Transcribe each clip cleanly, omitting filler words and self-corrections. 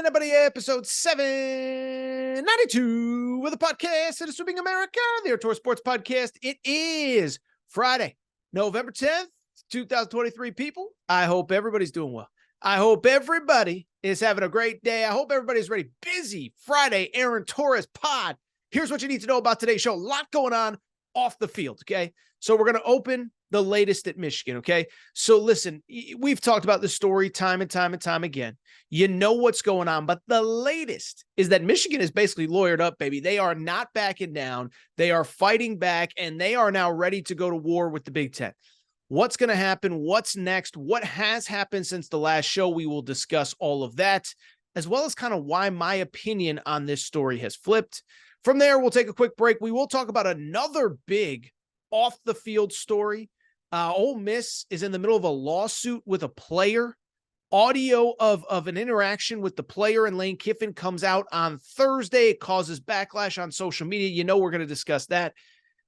everybody, episode 792 with a podcast that is sweeping America, the Tour Sports Podcast. It is Friday, November 10th, 2023, people. I hope everybody's doing well. I hope everybody is having a great day. I hope everybody's ready. Busy Friday, Aaron Torres pod. Here's what you need to know about today's show. A lot going on off the field, okay? So we're going to open the latest at Michigan, okay? So listen, we've talked about this story time and time again. You know what's going on, but the latest is that Michigan is basically lawyered up, baby. They are not backing down. They are fighting back, and they are now ready to go to war with the Big Ten. What's going to happen? What's next? What has happened since the last show? We will discuss all of that, as well as kind of why my opinion on this story has flipped. From there, we'll take a quick break. We will talk about another big off-the-field story. Ole Miss is in the middle of a lawsuit with a player. Audio of an interaction with the player and Lane Kiffin comes out on Thursday. It causes backlash on social media. You know we're going to discuss that.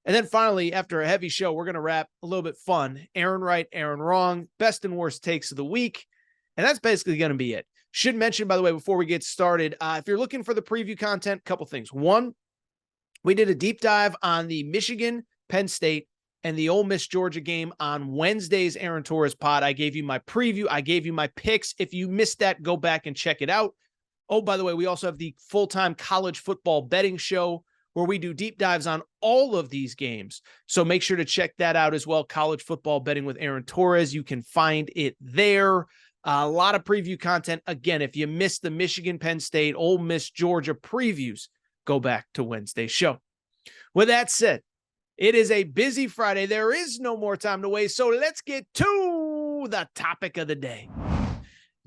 And then finally, after a heavy show, we're going to wrap a little bit fun. Aaron right, Aaron wrong, best and worst takes of the week. And that's basically going to be it. Should mention, by the way, before we get started, if you're looking for the preview content, a couple things. One, we did a deep dive on the Michigan, Penn State, and the Ole Miss Georgia game on Wednesday's Aaron Torres pod. I gave you my preview. I gave you my picks. If you missed that, go back and check it out. Oh, by the way, we also have the full-time college football betting show where we do deep dives on all of these games. So make sure to check that out as well. College football betting with Aaron Torres. You can find it there. A lot of preview content. Again, if you missed the Michigan, Penn State, Ole Miss, Georgia previews, go back to Wednesday's show. With that said, it is a busy Friday. There is no more time to waste. So let's get to the topic of the day.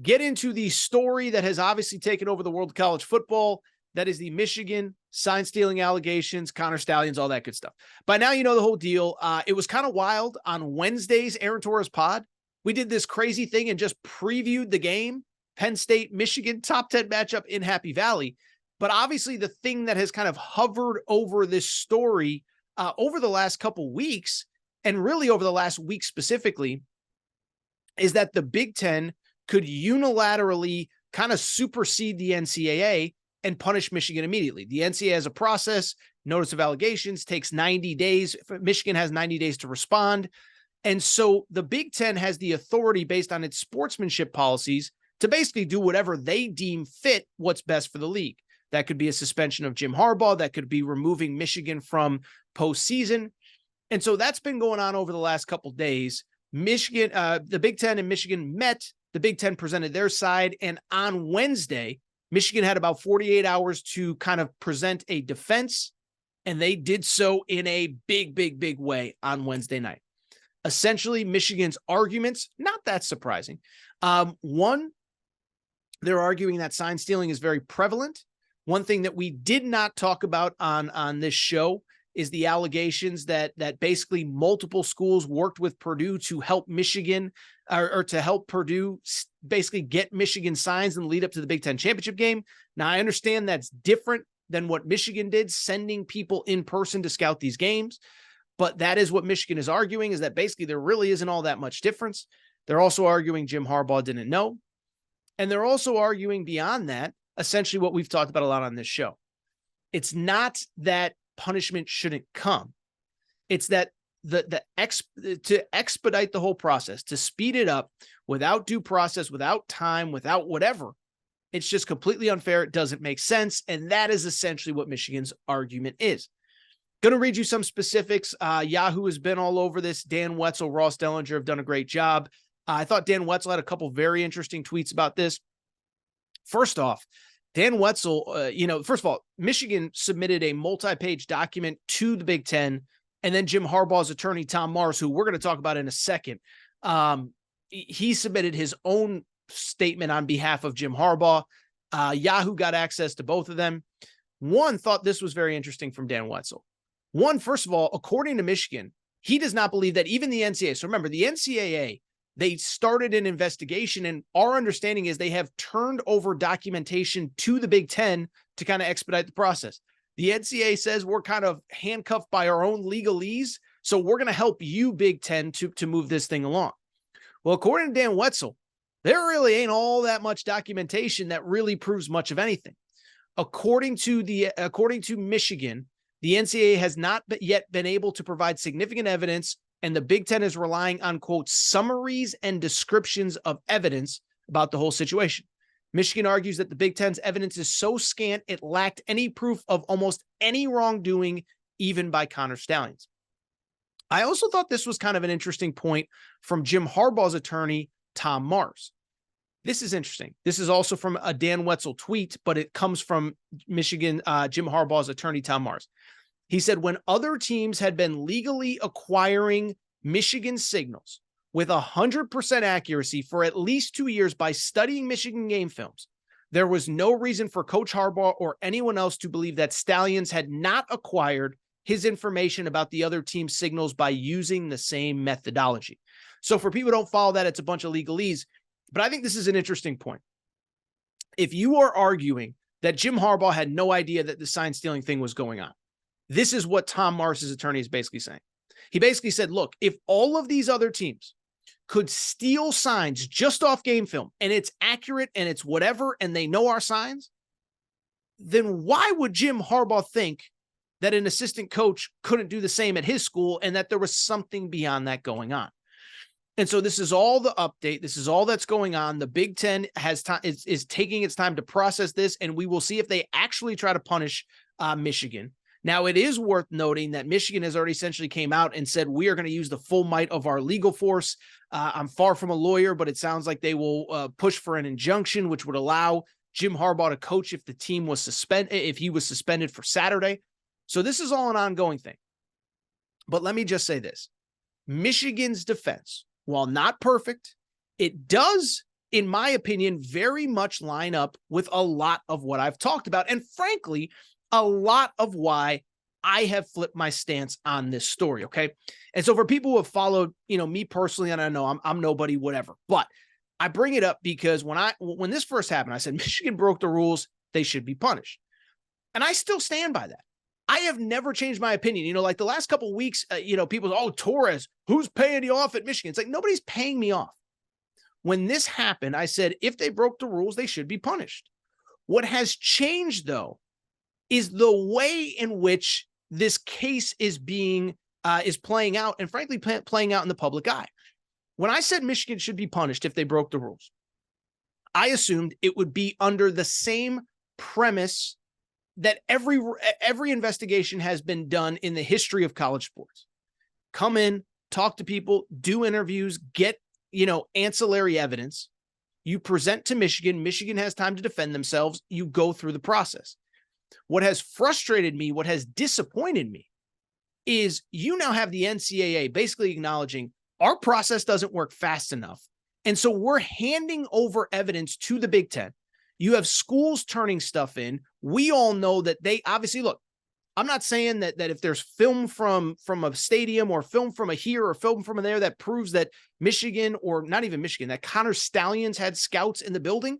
Get into the story that has obviously taken over the world of college football. That is the Michigan sign stealing allegations, Connor Stallions, all that good stuff. By now, you know the whole deal. It was kind of wild on Wednesday's Aaron Torres pod. We did this crazy thing and just previewed the game. Penn State, Michigan, top 10 matchup in Happy Valley. But obviously the thing that has kind of hovered over this story over the last couple weeks, and really over the last week specifically, is that the Big Ten could unilaterally kind of supersede the NCAA and punish Michigan immediately. The NCAA has a process, notice of allegations, takes 90 days. Michigan has 90 days to respond. And so the Big Ten has the authority based on its sportsmanship policies to basically do whatever they deem fit what's best for the league. That could be a suspension of Jim Harbaugh. That could be removing Michigan from postseason. And so that's been going on over the last couple of days. Michigan, the Big Ten and Michigan met. The Big Ten presented their side. And on Wednesday, Michigan had about 48 hours to kind of present a defense. And they did so in a big way on Wednesday night. Essentially, Michigan's arguments, not that surprising. One, they're arguing that sign stealing is very prevalent. One thing that we did not talk about on this show is the allegations that basically multiple schools worked with Purdue to help Michigan or to help Purdue basically get Michigan signs and lead up to the Big Ten championship game. Now, I understand that's different than what Michigan did, sending people in person to scout these games. But that is what Michigan is arguing, is that basically there really isn't all that much difference. They're also arguing Jim Harbaugh didn't know. And they're also arguing beyond that, essentially what we've talked about a lot on this show. It's not that punishment shouldn't come. It's that to expedite the whole process, to speed it up without due process, without time, without whatever. It's just completely unfair. It doesn't make sense. And that is essentially what Michigan's argument is. Going to read you some specifics. Yahoo has been all over this. Dan Wetzel, Ross Dellinger have done a great job. I thought Dan Wetzel had a couple very interesting tweets about this. First off, Dan Wetzel, first of all, Michigan submitted a multi-page document to the Big Ten, and then Jim Harbaugh's attorney, Tom Mars, who we're going to talk about in a second, he submitted his own statement on behalf of Jim Harbaugh. Yahoo got access to both of them. One thought this was very interesting from Dan Wetzel. One, first of all, according to Michigan, he does not believe that even the NCAA, so remember, the NCAA, they started an investigation, and our understanding is they have turned over documentation to the Big Ten to kind of expedite the process. The NCAA says we're kind of handcuffed by our own legalese, so we're going to help you, Big Ten, to move this thing along. Well, according to Dan Wetzel, there really ain't all that much documentation that really proves much of anything. According to Michigan, the NCAA has not yet been able to provide significant evidence, and the Big Ten is relying on, quote, summaries and descriptions of evidence about the whole situation. Michigan argues that the Big Ten's evidence is so scant it lacked any proof of almost any wrongdoing, even by Connor Stalions. I also thought this was kind of an interesting point from Jim Harbaugh's attorney, Tom Mars. This is interesting. This is also from a Dan Wetzel tweet, but it comes from Michigan, Jim Harbaugh's attorney, Tom Mars. He said, when other teams had been legally acquiring Michigan signals with 100% accuracy for at least 2 years by studying Michigan game films, there was no reason for Coach Harbaugh or anyone else to believe that Stalions had not acquired his information about the other team's signals by using the same methodology. So for people who don't follow that, it's a bunch of legalese. But I think this is an interesting point. If you are arguing that Jim Harbaugh had no idea that the sign stealing thing was going on, this is what Tom Mars's attorney is basically saying. He basically said, look, if all of these other teams could steal signs just off game film and it's accurate and it's whatever, and they know our signs, then why would Jim Harbaugh think that an assistant coach couldn't do the same at his school and that there was something beyond that going on? And so this is all the update. This is all that's going on. The Big Ten has time is taking its time to process this, and we will see if they actually try to punish Michigan. Now, it is worth noting that Michigan has already essentially came out and said, we are going to use the full might of our legal force. I'm far from a lawyer, but it sounds like they will push for an injunction, which would allow Jim Harbaugh to coach if the team was if he was suspended for Saturday. So this is all an ongoing thing. But let me just say this. Michigan's defense, while not perfect, it does, in my opinion, very much line up with a lot of what I've talked about. And frankly, a lot of why I have flipped my stance on this story. Okay. And so for people who have followed, me personally, and I know I'm nobody, whatever, but I bring it up because when this first happened, I said, Michigan broke the rules. They should be punished. And I still stand by that. I have never changed my opinion. Like the last couple of weeks, people, Torres, who's paying you off at Michigan? It's like, nobody's paying me off. When this happened, I said, if they broke the rules, they should be punished. What has changed, though, is the way in which this case is playing out, and frankly, playing out in the public eye. When I said Michigan should be punished if they broke the rules, I assumed it would be under the same premise that every investigation has been done in the history of college sports. Come in, talk to people, do interviews, get, ancillary evidence. You present to Michigan. Michigan has time to defend themselves. You go through the process. What has frustrated me, what has disappointed me, is you now have the NCAA basically acknowledging our process doesn't work fast enough. And so we're handing over evidence to the Big Ten. You have schools turning stuff in. We all know that they obviously, look, I'm not saying that if there's film from a stadium or film from a here or film from a there that proves that Michigan, or not even Michigan, that Connor Stalions had scouts in the building,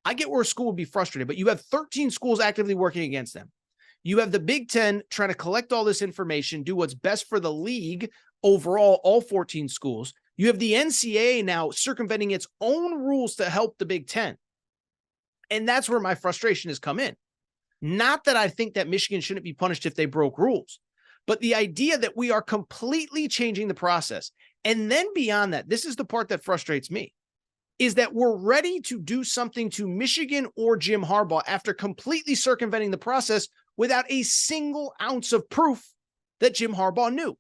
I get where a school would be frustrated, but you have 13 schools actively working against them. You have the Big Ten trying to collect all this information, do what's best for the league overall, all 14 schools. You have the NCAA now circumventing its own rules to help the Big Ten. And that's where my frustration has come in. Not that I think that Michigan shouldn't be punished if they broke rules, but the idea that we are completely changing the process. And then beyond that, this is the part that frustrates me, is that we're ready to do something to Michigan or Jim Harbaugh after completely circumventing the process without a single ounce of proof that Jim Harbaugh knew.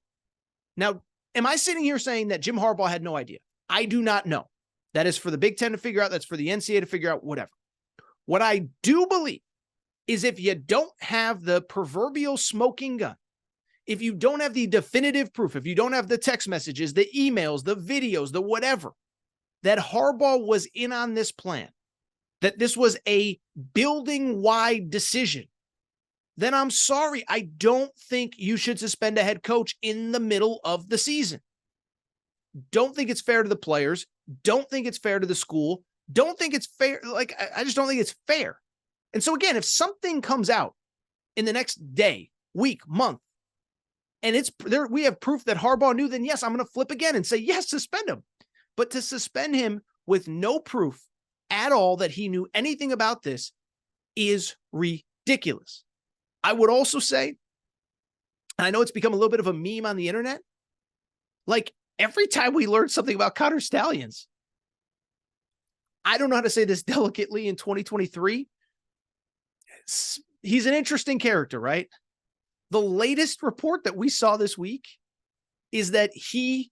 Now, am I sitting here saying that Jim Harbaugh had no idea? I do not know. That is for the Big Ten to figure out. That's for the NCAA to figure out, whatever. What I do believe is if you don't have the proverbial smoking gun, if you don't have the definitive proof, if you don't have the text messages, the emails, the videos, the whatever, that Harbaugh was in on this plan, that this was a building-wide decision, then I'm sorry. I don't think you should suspend a head coach in the middle of the season. Don't think it's fair to the players. Don't think it's fair to the school. Don't think it's fair. I just don't think it's fair. And so again, if something comes out in the next day, week, month, and it's there, we have proof that Harbaugh knew, then yes, I'm going to flip again and say, yes, suspend him. But to suspend him with no proof at all that he knew anything about this is ridiculous. I would also say, and I know it's become a little bit of a meme on the internet, like every time we learn something about Connor Stallions, I don't know how to say this delicately in 2023. He's an interesting character, right? The latest report that we saw this week is that he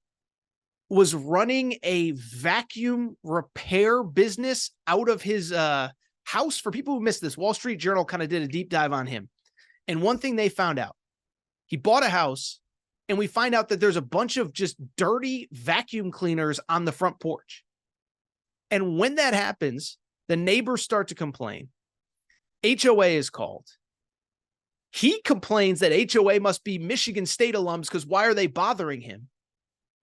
was running a vacuum repair business out of his house. For people who missed this, Wall Street Journal kind of did a deep dive on him. And one thing they found out, he bought a house, and we find out that there's a bunch of just dirty vacuum cleaners on the front porch. And when that happens, the neighbors start to complain. HOA is called. He complains that HOA must be Michigan State alums because why are they bothering him?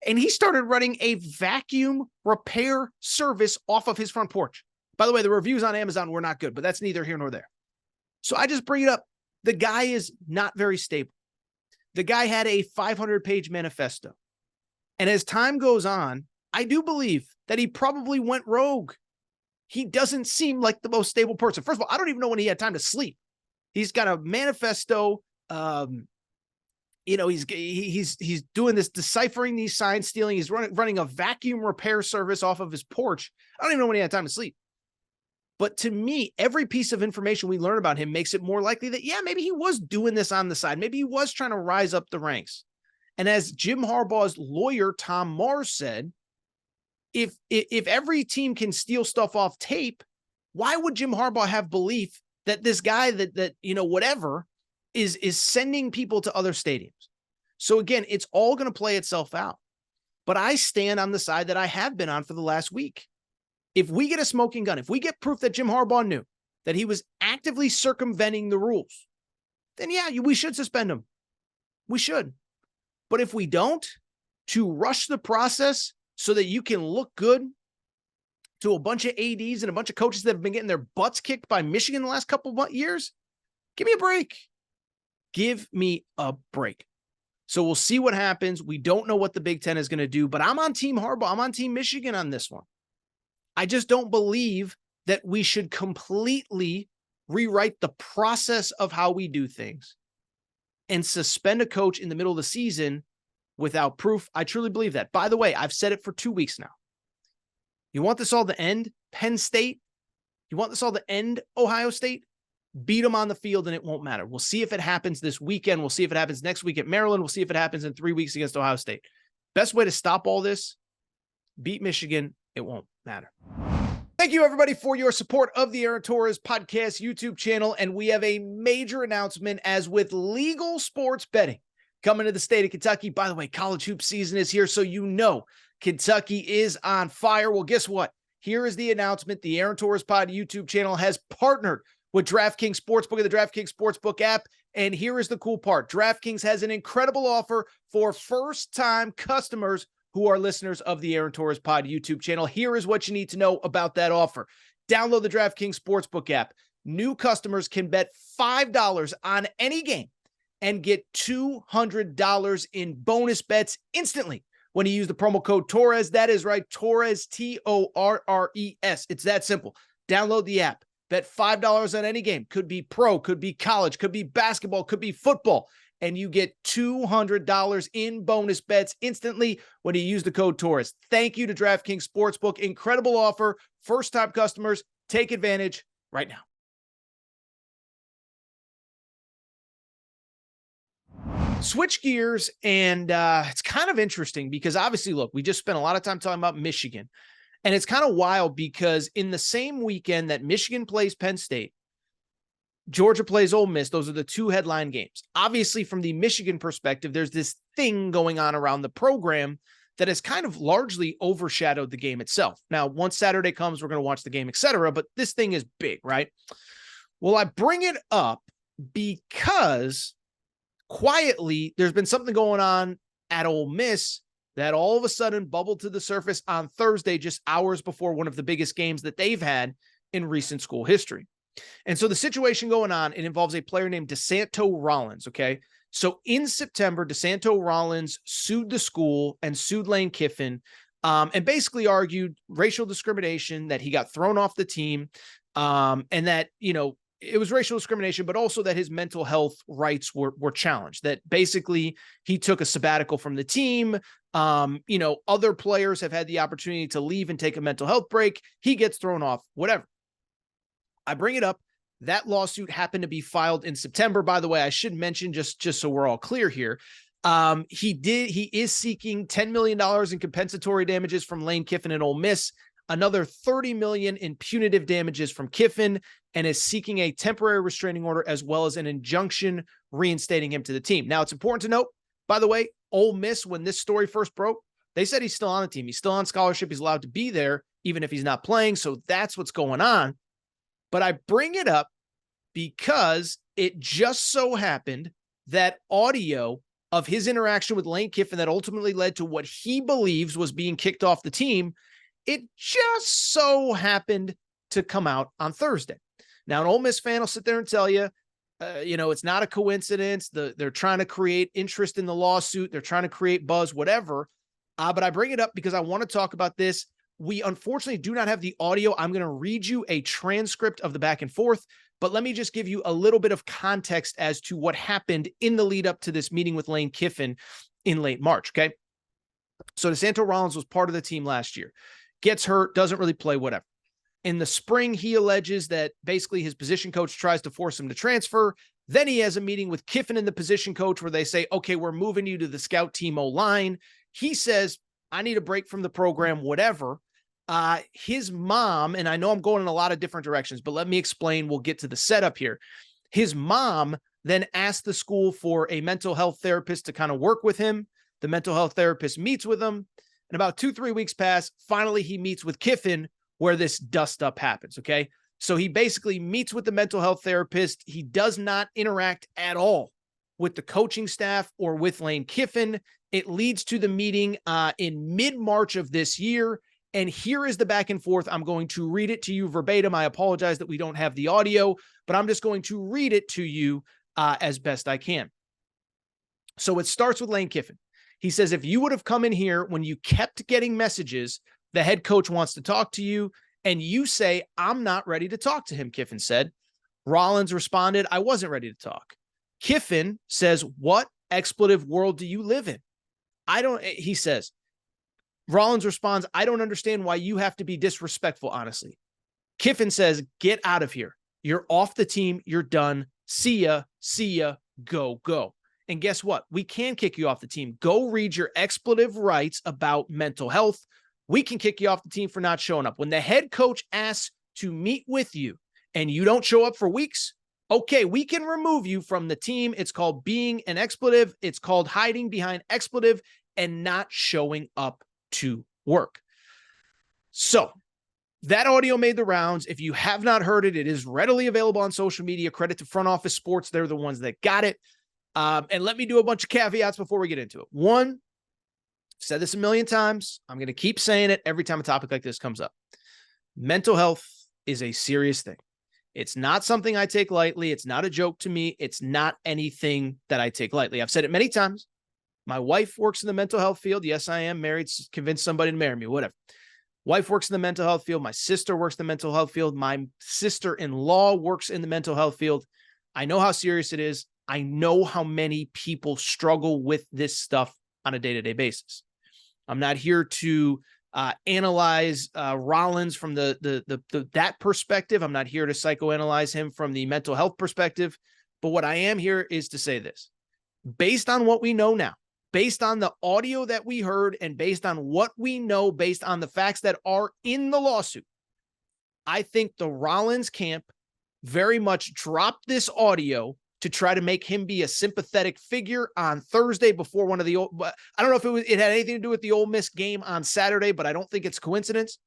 And he started running a vacuum repair service off of his front porch. By the way, the reviews on Amazon were not good, but that's neither here nor there. So I just bring it up. The guy is not very stable. The guy had a 500-page manifesto. And as time goes on, I do believe that he probably went rogue. He doesn't seem like the most stable person. First of all, I don't even know when he had time to sleep. He's got a manifesto. He's doing this, deciphering these signs, stealing. He's running a vacuum repair service off of his porch. I don't even know when he had time to sleep. But to me, every piece of information we learn about him makes it more likely that, yeah, maybe he was doing this on the side. Maybe he was trying to rise up the ranks. And as Jim Harbaugh's lawyer, Tom Mars, said, if every team can steal stuff off tape, why would Jim Harbaugh have belief that this guy that whatever is sending people to other stadiums? So again, it's all going to play itself out. But I stand on the side that I have been on for the last week. If we get a smoking gun, if we get proof that Jim Harbaugh knew that he was actively circumventing the rules, then yeah, we should suspend him. We should. But if we don't, to rush the process so that you can look good to a bunch of ADs and a bunch of coaches that have been getting their butts kicked by Michigan the last couple of years, give me a break. Give me a break. So we'll see what happens. We don't know what the Big Ten is going to do, but I'm on Team Harbaugh. I'm on Team Michigan on this one. I just don't believe that we should completely rewrite the process of how we do things and suspend a coach in the middle of the season without proof. I truly believe that. By the way, I've said it for 2 weeks now. You want this all to end? Penn State? You want this all to end? Ohio State? Beat them on the field and it won't matter. We'll see if it happens this weekend. We'll see if it happens next week at Maryland. We'll see if it happens in 3 weeks against Ohio State. Best way to stop all this, beat Michigan. It won't matter. Thank you, everybody, for your support of the Aaron Torres Podcast YouTube channel. And we have a major announcement as with legal sports betting coming to the state of Kentucky. By the way, college hoop season is here, so you know Kentucky is on fire. Well, guess what? Here is the announcement. The Aaron Torres Pod YouTube channel has partnered with DraftKings Sportsbook and the DraftKings Sportsbook app. And here is the cool part. DraftKings has an incredible offer for first-time customers who are listeners of the Aaron Torres Pod YouTube channel. Here is what you need to know about that offer. Download the DraftKings Sportsbook app. New customers can bet $5 on any game and get $200 in bonus bets instantly when you use the promo code Torres. That is right, Torres, Torres. It's that simple. Download the app. Bet $5 on any game. Could be pro, could be college, could be basketball, could be football. And you get $200 in bonus bets instantly when you use the code Torres. Thank you to DraftKings Sportsbook. Incredible offer. First-time customers, take advantage right now. Switch gears, and it's kind of interesting because obviously, look, we just spent a lot of time talking about Michigan. And it's kind of wild because in the same weekend that Michigan plays Penn State, Georgia plays Ole Miss. Those are the two headline games. Obviously, from the Michigan perspective, there's this thing going on around the program that has kind of largely overshadowed the game itself. Now, once Saturday comes, we're going to watch the game, etc. But this thing is big, right? Well, I bring it up because quietly, there's been something going on at Ole Miss that all of a sudden bubbled to the surface on Thursday, just hours before one of the biggest games that they've had in recent school history. And so the situation going on, it involves a player named DeSanto Rollins, okay? So in September, DeSanto Rollins sued the school and sued Lane Kiffin and basically argued racial discrimination, that he got thrown off the team, and that, it was racial discrimination, but also that his mental health rights were challenged, that basically he took a sabbatical from the team. Other players have had the opportunity to leave and take a mental health break. He gets thrown off, whatever. I bring it up. That lawsuit happened to be filed in September. By the way, I should mention, just so we're all clear here, he is seeking $10 million in compensatory damages from Lane Kiffin and Ole Miss, another $30 million in punitive damages from Kiffin, and is seeking a temporary restraining order as well as an injunction reinstating him to the team. Now, it's important to note, by the way, Ole Miss, when this story first broke, they said he's still on the team. He's still on scholarship. He's allowed to be there, even if he's not playing. So that's what's going on. But I bring it up because it just so happened that audio of his interaction with Lane Kiffin that ultimately led to what he believes was being kicked off the team, it just so happened to come out on Thursday. Now, an Ole Miss fan will sit there and tell you, it's not a coincidence. They're trying to create interest in the lawsuit. They're trying to create buzz, whatever. But I bring it up because I want to talk about this. We unfortunately do not have the audio. I'm going to read you a transcript of the back and forth, but let me just give you a little bit of context as to what happened in the lead up to this meeting with Lane Kiffin in late March. Okay. So DeSanto Rollins was part of the team last year, gets hurt, doesn't really play, whatever. In the spring, he alleges that basically his position coach tries to force him to transfer. Then he has a meeting with Kiffin and the position coach where they say, okay, we're moving you to the scout team O-line. He says, I need a break from the program, whatever. His mom, and I know I'm going in a lot of different directions, but let me explain. We'll get to the setup here. His mom then asked the school for a mental health therapist to kind of work with him. The mental health therapist meets with him, and about 2-3 weeks pass. Finally, he meets with Kiffin, where this dust up happens. Okay. So he basically meets with the mental health therapist. He does not interact at all with the coaching staff or with Lane Kiffin. It leads to the meeting in mid-March of this year. And here is the back and forth. I'm going to read it to you verbatim. I apologize that we don't have the audio, but I'm just going to read it to you as best I can. So it starts with Lane Kiffin. He says, if you would have come in here when you kept getting messages, the head coach wants to talk to you, and you say, I'm not ready to talk to him, Kiffin said. Rollins responded, I wasn't ready to talk. Kiffin says, what expletive world do you live in? He says, Rollins responds, I don't understand why you have to be disrespectful, honestly. Kiffin says, get out of here. You're off the team. You're done. See ya. Go. And guess what? We can kick you off the team. Go read your expletive rights about mental health. We can kick you off the team for not showing up. When the head coach asks to meet with you and you don't show up for weeks, okay, we can remove you from the team. It's called being an expletive. It's called hiding behind expletive and not showing up to work. So that audio made the rounds. If you have not heard it, it is readily available on social media. Credit to Front Office Sports. They're the ones that got it. And let me do a bunch of caveats before we get into it. One, I've said this a million times. I'm going to keep saying it every time a topic like this comes up. Mental health is a serious thing. It's not something I take lightly. It's not a joke to me. It's not anything that I take lightly. I've said it many times. My wife works in the mental health field. Yes, I am married, convinced somebody to marry me, whatever. Wife works in the mental health field. My sister works in the mental health field. My sister-in-law works in the mental health field. I know how serious it is. I know how many people struggle with this stuff on a day-to-day basis. I'm not here to analyze Rollins from that perspective. I'm not here to psychoanalyze him from the mental health perspective. But what I am here is to say this. Based on what we know now, based on the audio that we heard, and based on what we know, based on the facts that are in the lawsuit, I think the Rollins camp very much dropped this audio to try to make him be a sympathetic figure on Thursday before one of the, I don't know if it had anything to do with the Ole Miss game on Saturday, but I don't think it's coincidence.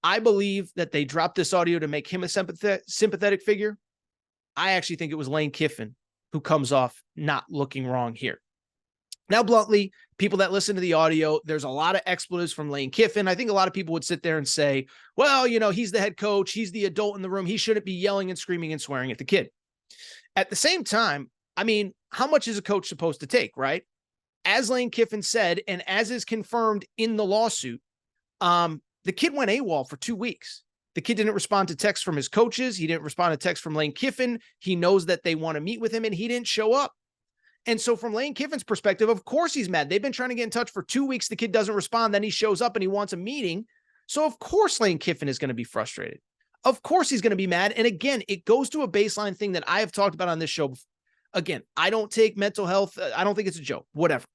I believe that they dropped this audio to make him a sympathetic figure. I actually think it was Lane Kiffin who comes off not looking wrong here. Now, bluntly, people that listen to the audio, there's a lot of expletives from Lane Kiffin. I think a lot of people would sit there and say, well, he's the head coach. He's the adult in the room. He shouldn't be yelling and screaming and swearing at the kid. At the same time, I mean, how much is a coach supposed to take, right? As Lane Kiffin said, and as is confirmed in the lawsuit, The kid went AWOL for 2 weeks. The kid didn't respond to texts from his coaches. He didn't respond to texts from Lane Kiffin. He knows that they want to meet with him, and he didn't show up. And so from Lane Kiffin's perspective, of course he's mad. They've been trying to get in touch for 2 weeks. The kid doesn't respond. Then he shows up and he wants a meeting. So of course Lane Kiffin is going to be frustrated. Of course he's going to be mad. And again, it goes to a baseline thing that I have talked about on this show before. Again, I don't take mental health. I don't think it's a joke, whatever.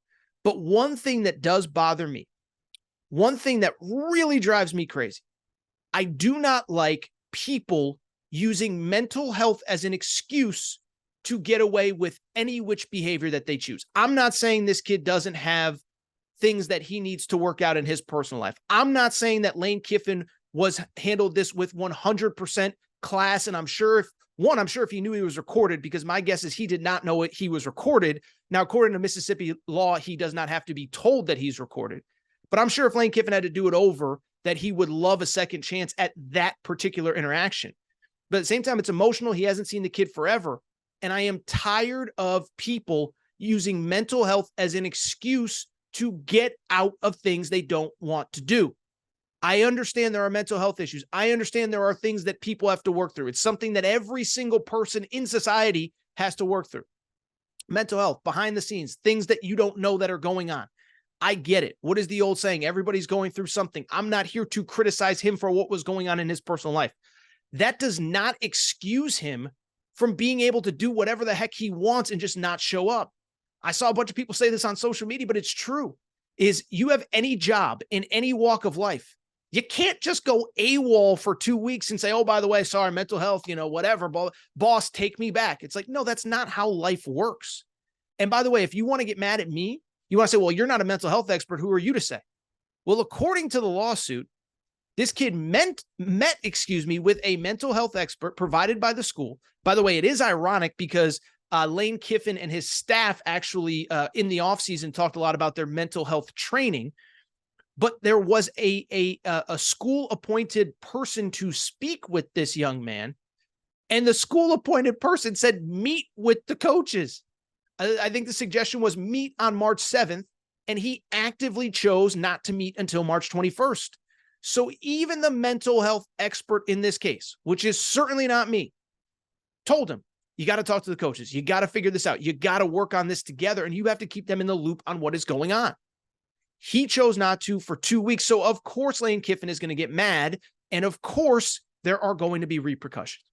But one thing that does bother me, one thing that really drives me crazy, I do not like people using mental health as an excuse to get away with any which behavior that they choose. I'm not saying this kid doesn't have things that he needs to work out in his personal life. I'm not saying that Lane Kiffin was handled this with 100% class. And I'm sure if he knew he was recorded, because my guess is he did not know he was recorded. Now, according to Mississippi law, he does not have to be told that he's recorded. But I'm sure if Lane Kiffin had to do it over, that he would love a second chance at that particular interaction. But at the same time, it's emotional. He hasn't seen the kid forever. And I am tired of people using mental health as an excuse to get out of things they don't want to do. I understand there are mental health issues. I understand there are things that people have to work through. It's something that every single person in society has to work through. Mental health, behind the scenes, things that you don't know that are going on. I get it. What is the old saying? Everybody's going through something. I'm not here to criticize him for what was going on in his personal life. That does not excuse him from being able to do whatever the heck he wants and just not show up. I saw a bunch of people say this on social media, but it's true. Is you have any job in any walk of life, you can't just go AWOL for 2 weeks and say, oh, by the way, sorry, mental health, whatever, boss, take me back. It's like, no, that's not how life works. And by the way, if you want to get mad at me, you want to say, well, you're not a mental health expert. Who are you to say? Well, according to the lawsuit, this kid met with a mental health expert provided by the school. By the way, it is ironic because Lane Kiffin and his staff actually in the offseason talked a lot about their mental health training, but there was a school appointed person to speak with this young man. And the school appointed person said, meet with the coaches. I think the suggestion was meet on March 7th, and he actively chose not to meet until March 21st. So even the mental health expert in this case, which is certainly not me, told him, you got to talk to the coaches. You got to figure this out. You got to work on this together, and you have to keep them in the loop on what is going on. He chose not to for 2 weeks. So of course, Lane Kiffin is going to get mad. And of course, there are going to be repercussions.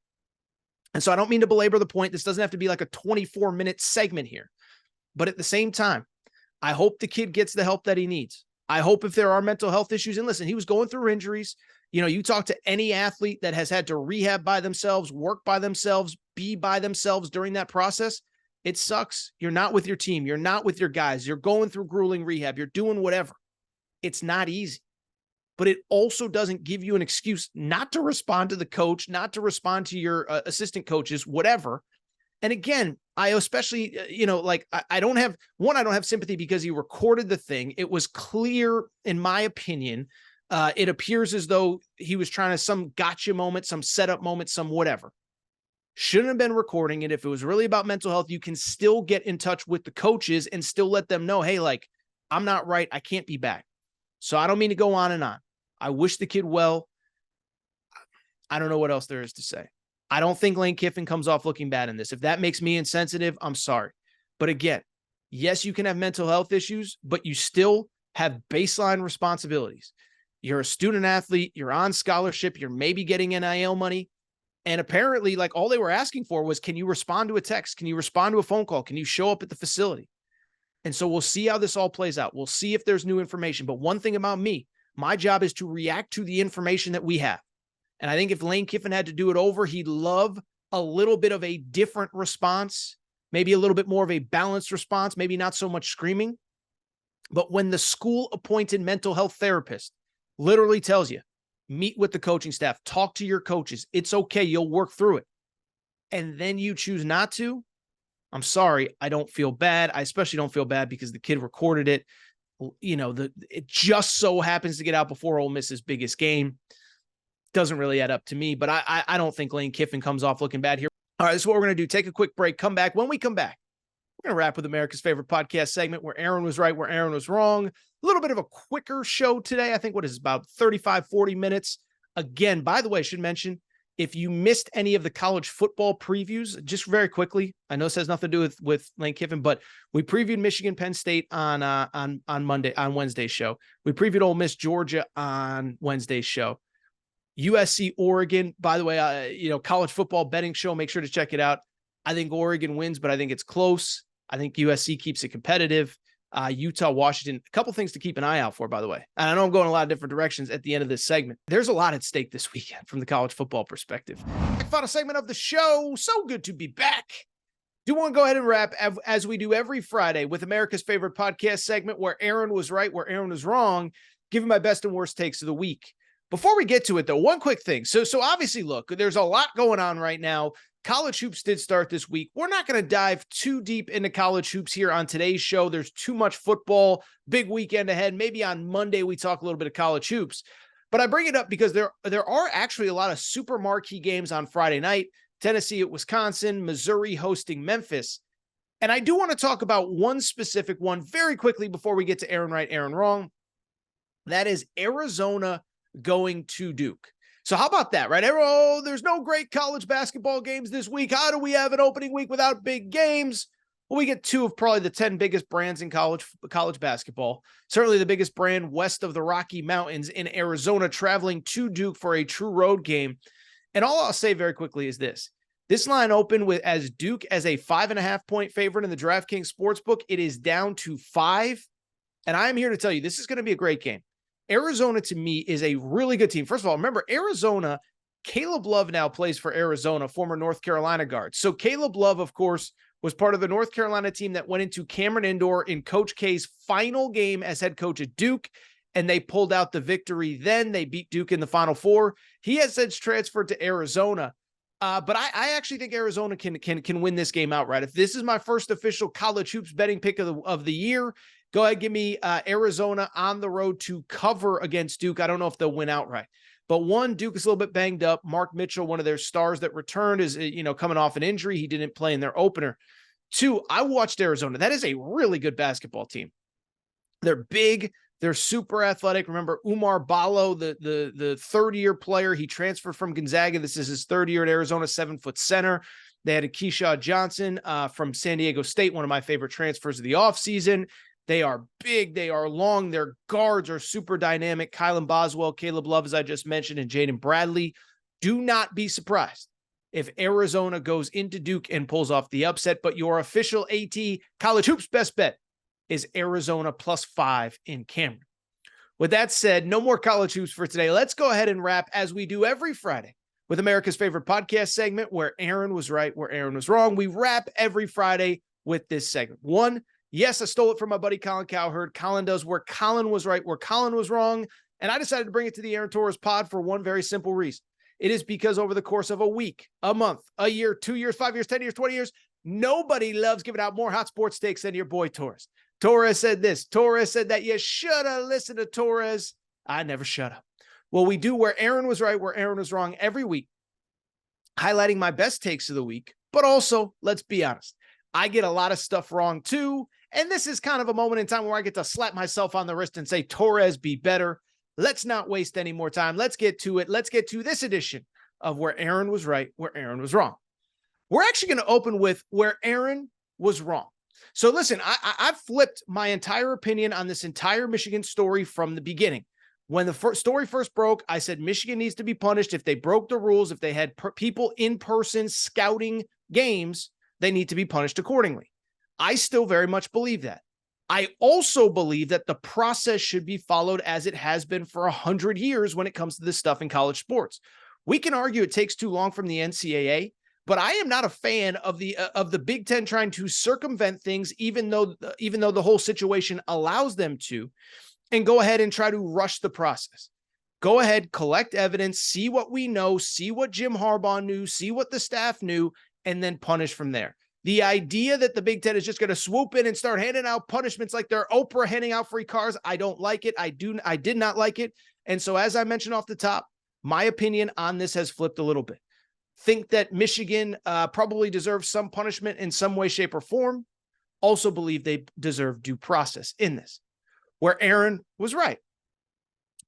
And so I don't mean to belabor the point. This doesn't have to be like a 24-minute segment here. But at the same time, I hope the kid gets the help that he needs. I hope if there are mental health issues, and listen, he was going through injuries. You talk to any athlete that has had to rehab by themselves, work by themselves, be by themselves during that process. It sucks. You're not with your team. You're not with your guys. You're going through grueling rehab. You're doing whatever. It's not easy. But it also doesn't give you an excuse not to respond to the coach, not to respond to your assistant coaches, whatever. And again, I especially, I don't have sympathy because he recorded the thing. It was clear, in my opinion, it appears as though he was trying to some gotcha moment, some setup moment, some whatever. Shouldn't have been recording it. If it was really about mental health, you can still get in touch with the coaches and still let them know, hey, I'm not right. I can't be back. So I don't mean to go on and on. I wish the kid well. I don't know what else there is to say. I don't think Lane Kiffin comes off looking bad in this. If that makes me insensitive, I'm sorry. But again, yes, you can have mental health issues, but you still have baseline responsibilities. You're a student athlete. You're on scholarship. You're maybe getting NIL money. And apparently, all they were asking for was, can you respond to a text? Can you respond to a phone call? Can you show up at the facility? And so we'll see how this all plays out. We'll see if there's new information. But one thing about me, my job is to react to the information that we have. And I think if Lane Kiffin had to do it over, he'd love a little bit of a different response, maybe a little bit more of a balanced response, maybe not so much screaming. But when the school-appointed mental health therapist literally tells you, meet with the coaching staff, talk to your coaches, it's okay, you'll work through it, and then you choose not to, I'm sorry, I don't feel bad. I especially don't feel bad because the kid recorded it. It just so happens to get out before Ole Miss's biggest game. Doesn't really add up to me, but I don't think Lane Kiffin comes off looking bad here. All right, this is what we're going to do. Take a quick break, come back. When we come back, We're going to wrap with America's favorite podcast segment where Aaron was right, where Aaron was wrong. A little bit of a quicker show today. I think what is about 35, 40 minutes. Again, by the way, I should mention, if you missed any of the college football previews, just very quickly, I know this has nothing to do with Lane Kiffin, but we previewed Michigan, Penn State on Wednesday's show. We previewed Ole Miss, Georgia on Wednesday's show. USC, Oregon, by the way, college football betting show. Make sure to check it out. I think Oregon wins, but I think it's close. I think USC keeps it competitive. Utah, Washington, a couple things to keep an eye out for, by the way. And I know I'm going a lot of different directions at the end of this segment. There's a lot at stake this weekend from the college football perspective. Final segment of the show. So good to be back. Do want to go ahead and wrap as we do every Friday with America's favorite podcast segment where Aaron was right, where Aaron was wrong, giving my best and worst takes of the week. Before we get to it, though, one quick thing. So obviously, look, there's a lot going on right now. College hoops did start this week. We're not going to dive too deep into college hoops here on today's show. There's too much football, big weekend ahead. Maybe on Monday we talk a little bit of college hoops. But I bring it up because there are actually a lot of super marquee games on Friday night. Tennessee at Wisconsin, Missouri hosting Memphis. And I do want to talk about one specific one very quickly before we get to Aaron right, Aaron wrong. That is Arizona going to Duke. So how about that, right? Oh, there's no great college basketball games this week. How do we have an opening week without big games? Well, we get two of probably the 10 biggest brands in college basketball. Certainly the biggest brand west of the Rocky Mountains in Arizona, traveling to Duke for a true road game. And all I'll say very quickly is this. This line opened with as Duke as a 5.5-point favorite in the DraftKings Sportsbook. It is down to 5. And I'm here to tell you, this is going to be a great game. Arizona, to me, is a really good team. First of all, remember, Arizona, Caleb Love now plays for Arizona, former North Carolina guard. So Caleb Love, of course, was part of the North Carolina team that went into Cameron Indoor in Coach K's final game as head coach at Duke, and they pulled out the victory then. They beat Duke in the Final Four. He has since transferred to Arizona. But I actually think Arizona can win this game outright. If this is my first official college hoops betting pick of the year, go ahead, give me Arizona on the road to cover against Duke. I don't know if they'll win outright. But one, Duke is a little bit banged up. Mark Mitchell, one of their stars that returned, is coming off an injury. He didn't play in their opener. Two, I watched Arizona. That is a really good basketball team. They're big. They're super athletic. Remember, Umar Ballo, the third-year player, he transferred from Gonzaga. This is his third year at Arizona, 7-foot center. They had a Keyshawn Johnson from San Diego State, one of my favorite transfers of the offseason. They are big. They are long. Their guards are super dynamic. Kylan Boswell, Caleb Love, as I just mentioned, and Jaden Bradley. Do not be surprised if Arizona goes into Duke and pulls off the upset. But your official AT College Hoops best bet is Arizona +5 in Cameron. With that said, no more college hoops for today. Let's go ahead and wrap as we do every Friday with America's favorite podcast segment where Aaron was right, where Aaron was wrong. We wrap every Friday with this segment. One, yes, I stole it from my buddy Colin Cowherd. Colin does where Colin was right, where Colin was wrong. And I decided to bring it to the Aaron Torres pod for one very simple reason. It is because over the course of a week, a month, a year, 2 years, 5 years, 10 years, 20 years, nobody loves giving out more hot sports takes than your boy Torres. Torres said this. Torres said that. You should have listened to Torres. I never shut up. Well, we do where Aaron was right, where Aaron was wrong every week, highlighting my best takes of the week. But also, let's be honest, I get a lot of stuff wrong too. And this is kind of a moment in time where I get to slap myself on the wrist and say, Torres, be better. Let's not waste any more time. Let's get to it. Let's get to this edition of where Aaron was right, where Aaron was wrong. We're actually going to open with where Aaron was wrong. So listen, I've flipped my entire opinion on this entire Michigan story from the beginning. When the story first broke, I said Michigan needs to be punished. If they broke the rules, if they had people in person scouting games, they need to be punished accordingly. I still very much believe that. I also believe that the process should be followed as it has been for 100 years when it comes to this stuff in college sports. We can argue it takes too long from the NCAA, but I am not a fan of the Big Ten trying to circumvent things, even though the whole situation allows them to, and go ahead and try to rush the process. Go ahead, collect evidence, see what we know, see what Jim Harbaugh knew, see what the staff knew, and then punish from there. The idea that the Big Ten is just going to swoop in and start handing out punishments like they're Oprah handing out free cars, I don't like it. I did not like it. And so as I mentioned off the top, my opinion on this has flipped a little bit. Think that Michigan probably deserves some punishment in some way, shape, or form. also believe they deserve due process in this, where Aaron was right.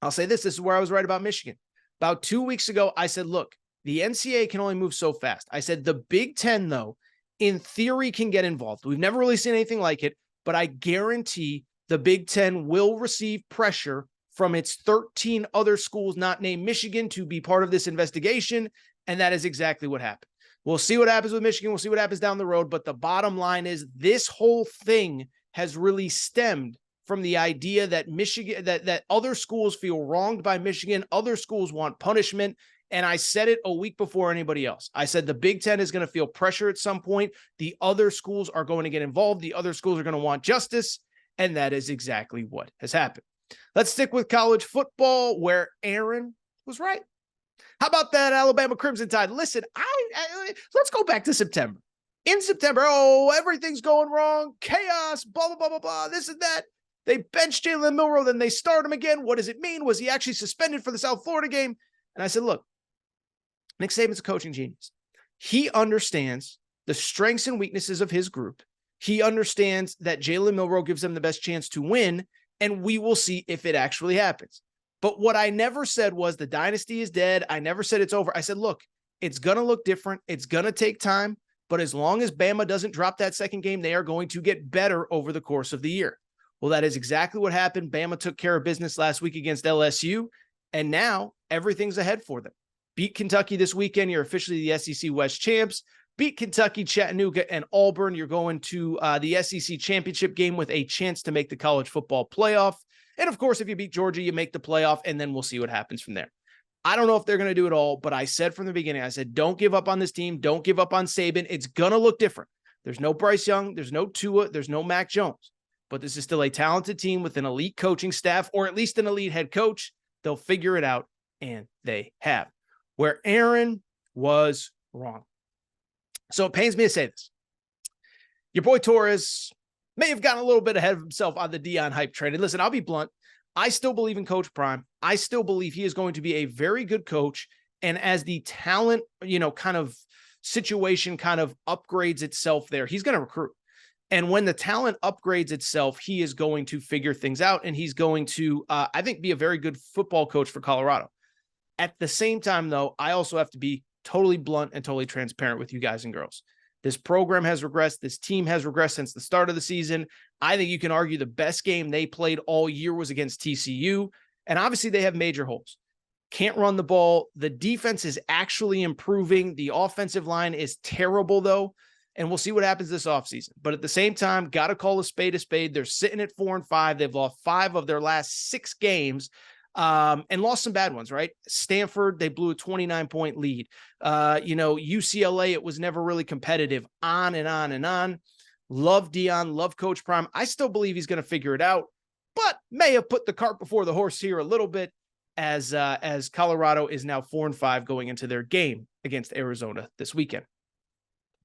I'll say this is where I was right about Michigan. About 2 weeks ago, I said, look, the NCAA can only move so fast. I said the Big Ten, though, in theory can get involved. We've never really seen anything like it, but I guarantee the Big Ten will receive pressure from its 13 other schools not named Michigan to be part of this investigation, and that is exactly what happened. We'll see what happens with Michigan. We'll see what happens down the road, but the bottom line is this whole thing has really stemmed from the idea that Michigan, that other schools feel wronged by Michigan, other schools want punishment, and I said it a week before anybody else. I said the Big Ten is going to feel pressure at some point. The other schools are going to get involved. The other schools are going to want justice, and that is exactly what has happened. Let's stick with college football, where Aaron was right. How about that Alabama Crimson Tide? Listen, let's go back to September. In September, everything's going wrong, chaos, blah, blah, blah, blah, blah, this and that. They benched Jalen Milroe, then they start him again. What does it mean? Was he actually suspended for the South Florida game? And I said, look, Nick Saban's a coaching genius. He understands the strengths and weaknesses of his group. He understands that Jalen Milroe gives them the best chance to win, and we will see if it actually happens. But what I never said was the dynasty is dead. I never said it's over. I said, look, it's going to look different. It's going to take time. But as long as Bama doesn't drop that second game, they are going to get better over the course of the year. Well, that is exactly what happened. Bama took care of business last week against LSU, and now everything's ahead for them. Beat Kentucky this weekend. You're officially the SEC West champs. Beat Kentucky, Chattanooga, and Auburn. You're going to the SEC championship game with a chance to make the college football playoff. And, of course, if you beat Georgia, you make the playoff, and then we'll see what happens from there. I don't know if they're going to do it all, but I said from the beginning, I said, don't give up on this team. Don't give up on Saban. It's going to look different. There's no Bryce Young. There's no Tua. There's no Mac Jones. But this is still a talented team with an elite coaching staff, or at least an elite head coach. They'll figure it out, and they have. Where Aaron was wrong. So it pains me to say this. Your boy Torres may have gotten a little bit ahead of himself on the Deion hype train. And listen, I'll be blunt. I still believe in Coach Prime. I still believe he is going to be a very good coach. And as the talent, kind of situation kind of upgrades itself there, he's going to recruit. And when the talent upgrades itself, he is going to figure things out. And he's going to, I think, be a very good football coach for Colorado. At the same time, though, I also have to be totally blunt and totally transparent with you guys and girls. This program has regressed. This team has regressed since the start of the season. I think you can argue the best game they played all year was against TCU. And obviously they have major holes. Can't run the ball. The defense is actually improving. The offensive line is terrible, though. And we'll see what happens this offseason. But at the same time, got to call a spade a spade. They're sitting at 4-5. They've lost 5 of their last 6 games. And lost some bad ones, right? Stanford, they blew a 29-point lead. UCLA, it was never really competitive, on and on and on. Love Deion, love Coach Prime. I still believe he's going to figure it out, but may have put the cart before the horse here a little bit as Colorado is now 4-5 going into their game against Arizona this weekend,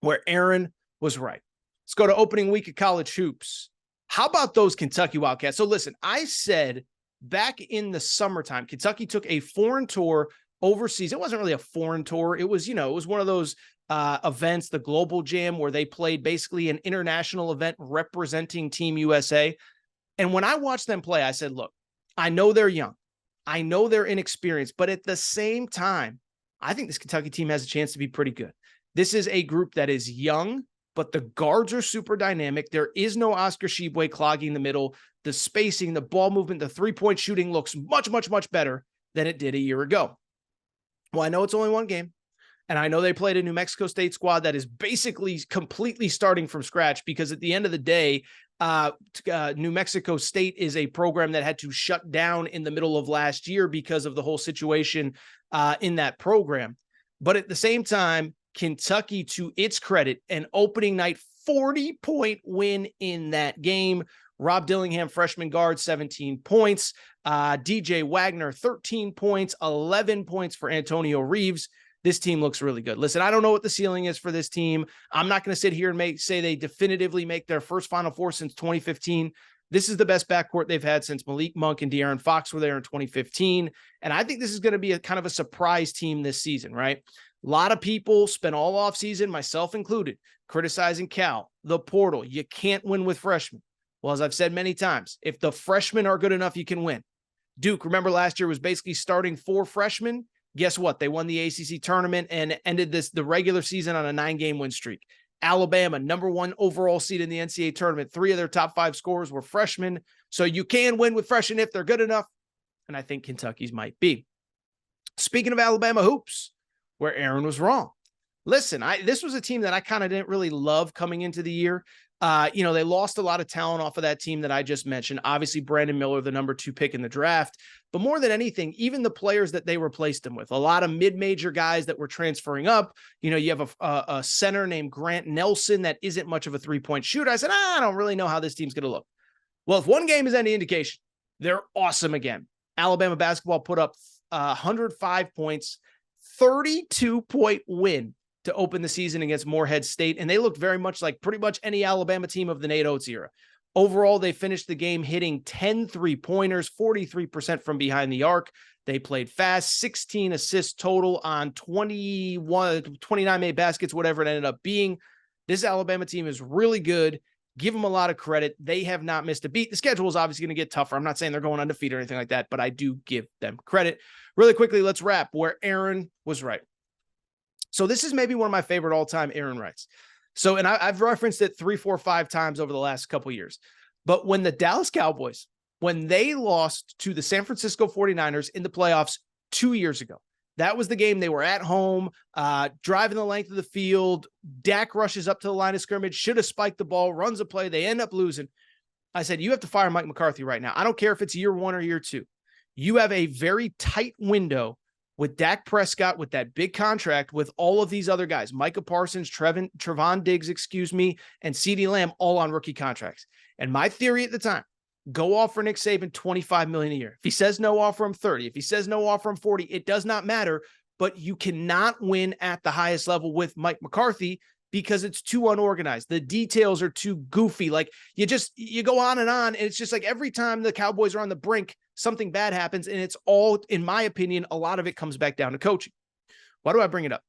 where Aaron was right. Let's go to opening week of college hoops. How about those Kentucky Wildcats? So listen, I said back in the summertime, Kentucky took a foreign tour overseas. It wasn't really a foreign tour. It was, it was one of those events, the Global Jam, where they played basically an international event representing Team USA. And when I watched them play, I said, look, I know they're young. I know they're inexperienced, but at the same time, I think this Kentucky team has a chance to be pretty good. This is a group that is young, but the guards are super dynamic. There is no Oscar Tshiebwe clogging the middle. The spacing, the ball movement, the three-point shooting looks much, much, much better than it did a year ago. Well, I know it's only one game, and I know they played a New Mexico State squad that is basically completely starting from scratch, because at the end of the day, New Mexico State is a program that had to shut down in the middle of last year because of the whole situation in that program. But at the same time, Kentucky, to its credit, an opening night 40-point win in that game. Rob Dillingham, freshman guard, 17 points. DJ Wagner, 13 points, 11 points for Antonio Reeves. This team looks really good. Listen, I don't know what the ceiling is for this team. I'm not going to sit here and say they definitively make their first Final Four since 2015. This is the best backcourt they've had since Malik Monk and De'Aaron Fox were there in 2015. And I think this is going to be a kind of a surprise team this season, right? A lot of people spent all offseason, myself included, criticizing Cal, the portal. You can't win with freshmen. Well, as I've said many times, if the freshmen are good enough, you can win. Duke, remember last year was basically starting 4 freshmen. Guess what? They won the ACC tournament and ended the regular season on a 9-game win streak. Alabama, number 1 overall seed in the NCAA tournament. 3 of their top 5 scorers were freshmen. So you can win with freshmen if they're good enough. And I think Kentucky's might be. Speaking of Alabama hoops, where Aaron was wrong. Listen, this was a team that I kind of didn't really love coming into the year. They lost a lot of talent off of that team that I just mentioned. Obviously, Brandon Miller, the number 2 pick in the draft. But more than anything, even the players that they replaced him with, a lot of mid-major guys that were transferring up. You have a center named Grant Nelson that isn't much of a three-point shooter. I said, I don't really know how this team's going to look. Well, if one game is any indication, they're awesome again. Alabama basketball put up 105 points, 32-point win to open the season against Morehead State, and they looked very much like pretty much any Alabama team of the Nate Oates era. Overall, they finished the game hitting 10 3-pointers, 43% from behind the arc. They played fast, 16 assists total on 29 made baskets, whatever it ended up being. This Alabama team is really good. Give them a lot of credit. They have not missed a beat. The schedule is obviously going to get tougher. I'm not saying they're going undefeated or anything like that, but I do give them credit. Really quickly, let's wrap where Aaron was right. So this is maybe one of my favorite all-time Aaron Wrights. So, and I've referenced it 3, 4, 5 times over the last couple of years. But when the Dallas Cowboys, when they lost to the San Francisco 49ers in the playoffs 2 years ago, that was the game. They were at home, driving the length of the field. Dak rushes up to the line of scrimmage, should have spiked the ball, runs a play. They end up losing. I said, you have to fire Mike McCarthy right now. I don't care if it's year 1 or year 2. You have a very tight window with Dak Prescott, with that big contract, with all of these other guys, Micah Parsons, Trevon Diggs, and CeeDee Lamb, all on rookie contracts. And my theory at the time, go offer Nick Saban $25 million a year. If he says no, offer him 30. If he says no, offer him 40. It does not matter, but you cannot win at the highest level with Mike McCarthy because it's too unorganized. The details are too goofy. Like you go on, and it's just like every time the Cowboys are on the brink, something bad happens. And it's all, in my opinion, a lot of it comes back down to coaching. Why do I bring it up?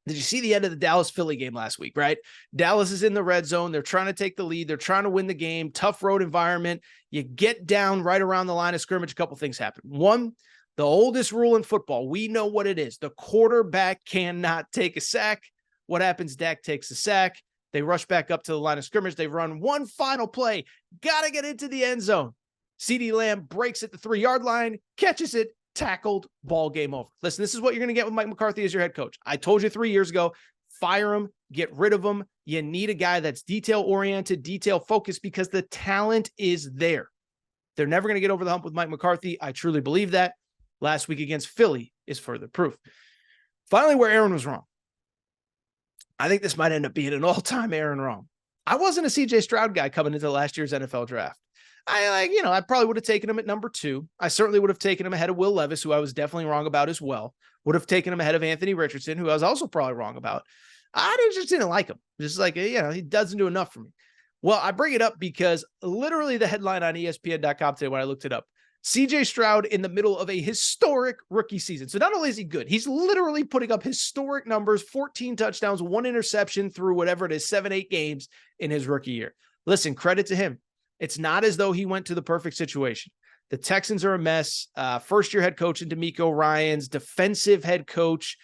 Did you see the end of the Dallas-Philly game last week, right? Dallas is in the red zone. They're trying to take the lead. They're trying to win the game. Tough road environment. You get down right around the line of scrimmage. A couple things happen. One, the oldest rule in football. We know what it is. The quarterback cannot take a sack. What happens? Dak takes a sack. They rush back up to the line of scrimmage. They run one final play. Got to get into the end zone. CeeDee Lamb breaks at the 3-yard line, catches it, tackled, ball game over. Listen, this is what you're going to get with Mike McCarthy as your head coach. I told you 3 years ago, fire him, get rid of him. You need a guy that's detail-oriented, detail-focused, because the talent is there. They're never going to get over the hump with Mike McCarthy. I truly believe that. Last week against Philly is further proof. Finally, where Aaron was wrong. I think this might end up being an all-time Aaron wrong. I wasn't a CJ Stroud guy coming into last year's NFL draft. I probably would have taken him at number 2. I certainly would have taken him ahead of Will Levis, who I was definitely wrong about as well. Would have taken him ahead of Anthony Richardson, who I was also probably wrong about. I just didn't like him. Just like, he doesn't do enough for me. Well, I bring it up because literally the headline on ESPN.com today, when I looked it up, CJ Stroud in the middle of a historic rookie season. So not only is he good, he's literally putting up historic numbers, 14 touchdowns, 1 interception through whatever it is, 7-8 games in his rookie year. Listen, credit to him. It's not as though he went to the perfect situation. The Texans are a mess. First-year head coach in DeMeco Ryans, defensive head coach,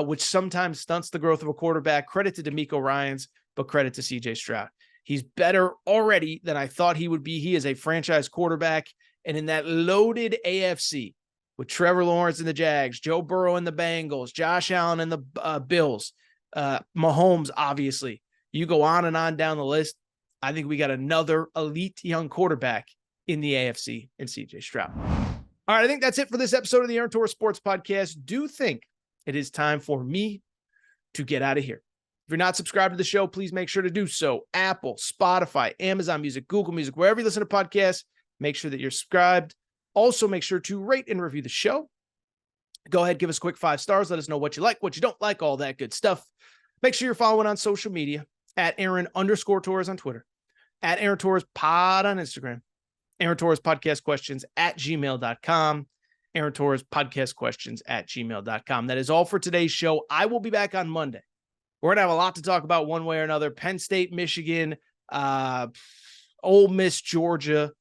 which sometimes stunts the growth of a quarterback. Credit to DeMeco Ryans, but credit to CJ Stroud. He's better already than I thought he would be. He is a franchise quarterback. And in that loaded AFC with Trevor Lawrence and the Jags, Joe Burrow and the Bengals, Josh Allen and the Bills, Mahomes, obviously, you go on and on down the list. I think we got another elite young quarterback in the AFC in CJ Stroud. All right, I think that's it for this episode of the Aaron Torres Sports Podcast. Do think it is time for me to get out of here. If you're not subscribed to the show, please make sure to do so. Apple, Spotify, Amazon Music, Google Music, wherever you listen to podcasts, make sure that you're subscribed. Also, make sure to rate and review the show. Go ahead, give us a quick 5 stars. Let us know what you like, what you don't like, all that good stuff. Make sure you're following on social media at Aaron_Torres on Twitter, at Aaron Torres Pod on Instagram, Aaron Torres Podcast Questions at gmail.com. Aaron Torres podcast questions at gmail.com. That is all for today's show. I will be back on Monday. We're going to have a lot to talk about one way or another. Penn State, Michigan, Ole Miss, Georgia.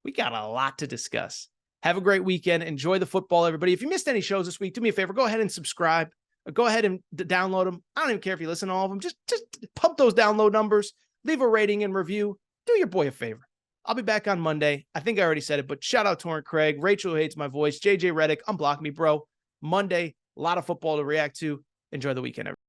We got a lot to discuss. Have a great weekend. Enjoy the football, everybody. If you missed any shows this week, do me a favor. Go ahead and subscribe. Go ahead and download them. I don't even care if you listen to all of them. Just pump those download numbers. Leave a rating and review. Do your boy a favor. I'll be back on Monday. I think I already said it, but shout out Torrent Craig, Rachel who hates my voice, JJ Reddick, unblock me, bro. Monday, a lot of football to react to. Enjoy the weekend, everybody.